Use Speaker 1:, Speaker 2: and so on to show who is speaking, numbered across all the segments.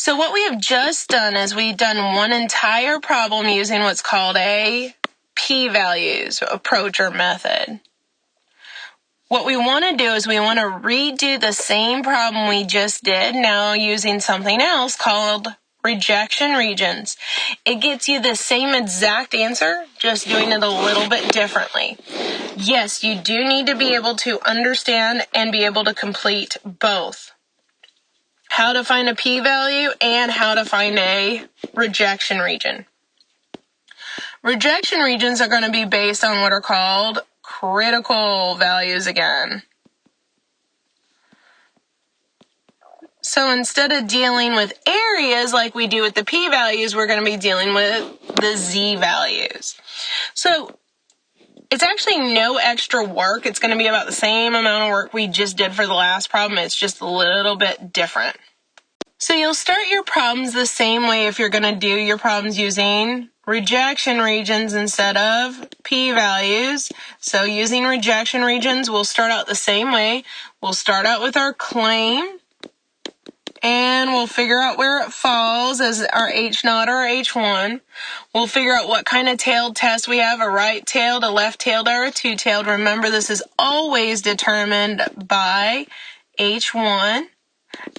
Speaker 1: So what we have just done is we've done one entire problem using what's called a p-values approach or method. What we want to do is we want to redo the same problem we just did, now using something else called rejection regions. It gets you the same exact answer, just doing it a little bit differently. Yes, you do need to be able to understand and be able to complete both. How to find a p-value and how to find a rejection region. Rejection regions are going to be based on what are called critical values again. So instead of dealing with areas like we do with the p-values, we're going to be dealing with the z-values. So it's actually no extra work. It's going to be about the same amount of work we just did for the last problem. It's just a little bit different. So you'll start your problems the same way if you're going to do your problems using rejection regions instead of p-values. So using rejection regions, we'll start out the same way. We'll start out with our claim, and we'll figure out where it falls as our H0 or H1. We'll figure out what kind of tailed test we have, a right-tailed, a left-tailed, or a two-tailed. Remember, this is always determined by H1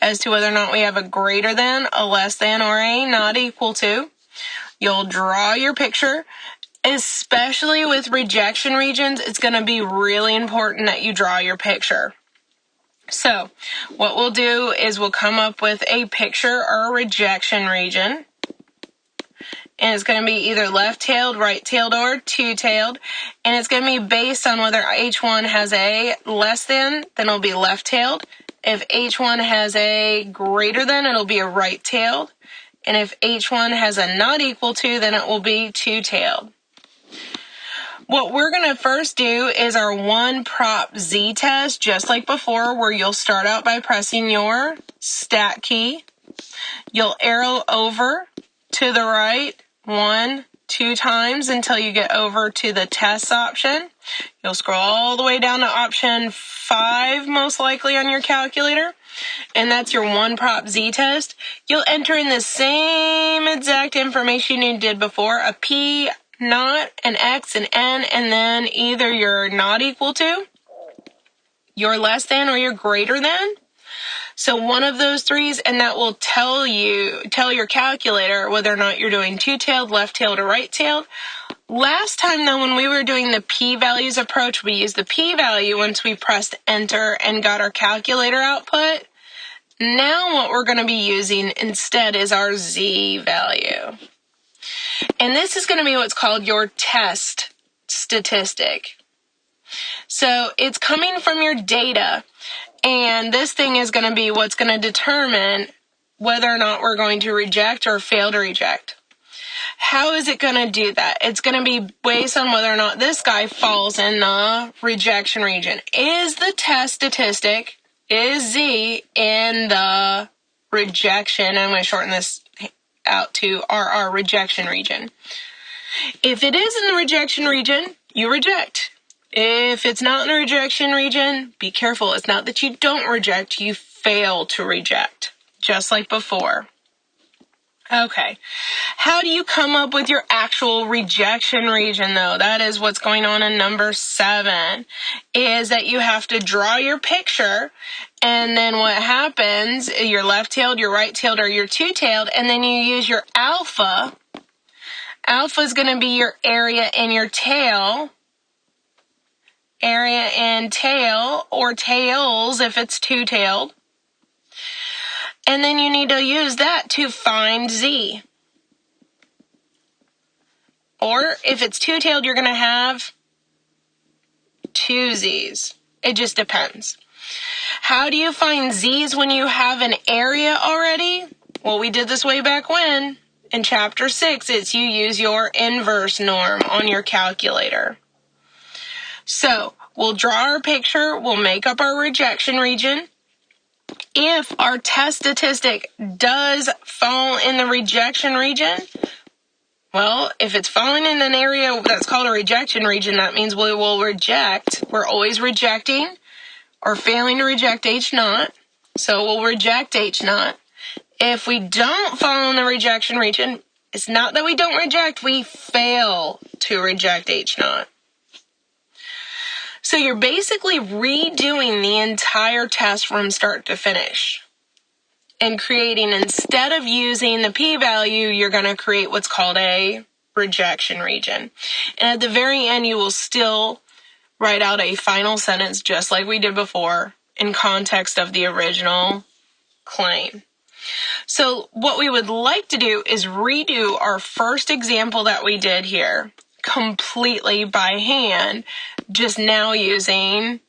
Speaker 1: as to whether or not we have a greater than, a less than, or a not equal to. You'll draw your picture. Especially with rejection regions, it's going to be really important that you draw your picture. So what we'll do is we'll come up with a picture or a rejection region. And it's going to be either left-tailed, right-tailed, or two-tailed. And it's going to be based on whether H1 has a less than, then it'll be left-tailed. If H1 has a greater than, it'll be a right-tailed. And if H1 has a not equal to, then it will be two-tailed. What we're going to first do is our one prop Z test, just like before, where you'll start out by pressing your stat key. You'll arrow over to the right 1, 2 times until you get over to the test option. You'll scroll all the way down to option 5, most likely on your calculator, and that's your one prop Z test. You'll enter in the same exact information you did before, a P, not, an X, an N, and then either you're not equal to, you're less than, or you're greater than. So one of those threes, and that will tell your calculator whether or not you're doing two-tailed, left-tailed, or right-tailed. Last time, though, when we were doing the p-values approach, we used the p-value once we pressed enter and got our calculator output. Now what we're going to be using instead is our z-value. And this is going to be what's called your test statistic. So it's coming from your data, and this thing is going to be what's going to determine whether or not we're going to reject or fail to reject. How is it going to do that? It's going to be based on whether or not this guy falls in the rejection region. Is the test statistic, is Z in the rejection? I'm going to shorten this out to RR rejection region. If it is in the rejection region, you reject. If it's not in the rejection region, be careful. It's not that you don't reject, you fail to reject, just like before. Okay, how do you come up with your actual rejection region, though? That is what's going on in number 7, is that you have to draw your picture, and then what happens, you're left-tailed, you're right-tailed, or you're two-tailed, and then you use your alpha. Alpha is going to be your area in your tail, area and tail, or tails if it's two-tailed. And then you need to use that to find Z. Or if it's two-tailed, you're going to have 2 Z's. It just depends. How do you find Z's when you have an area already? Well, we did this way back when. In Chapter 6, it's you use your inverse norm on your calculator. So we'll draw our picture. We'll make up our rejection region. If our test statistic does fall in the rejection region, well, if it's falling in an area that's called a rejection region, that means we will reject. We're always rejecting or failing to reject H0. So we'll reject H0. If we don't fall in the rejection region, it's not that we don't reject, we fail to reject H0. So you're basically redoing the entire test from start to finish and creating, instead of using the p-value, you're going to create what's called a rejection region. And at the very end, you will still write out a final sentence just like we did before in context of the original claim. So what we would like to do is redo our first example that we did here completely by hand, just now using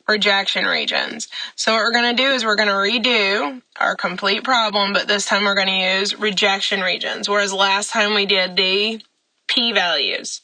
Speaker 1: rejection regions. So what we're going to do is we're going to redo our complete problem, but this time we're going to use rejection regions, whereas last time we did the p-values.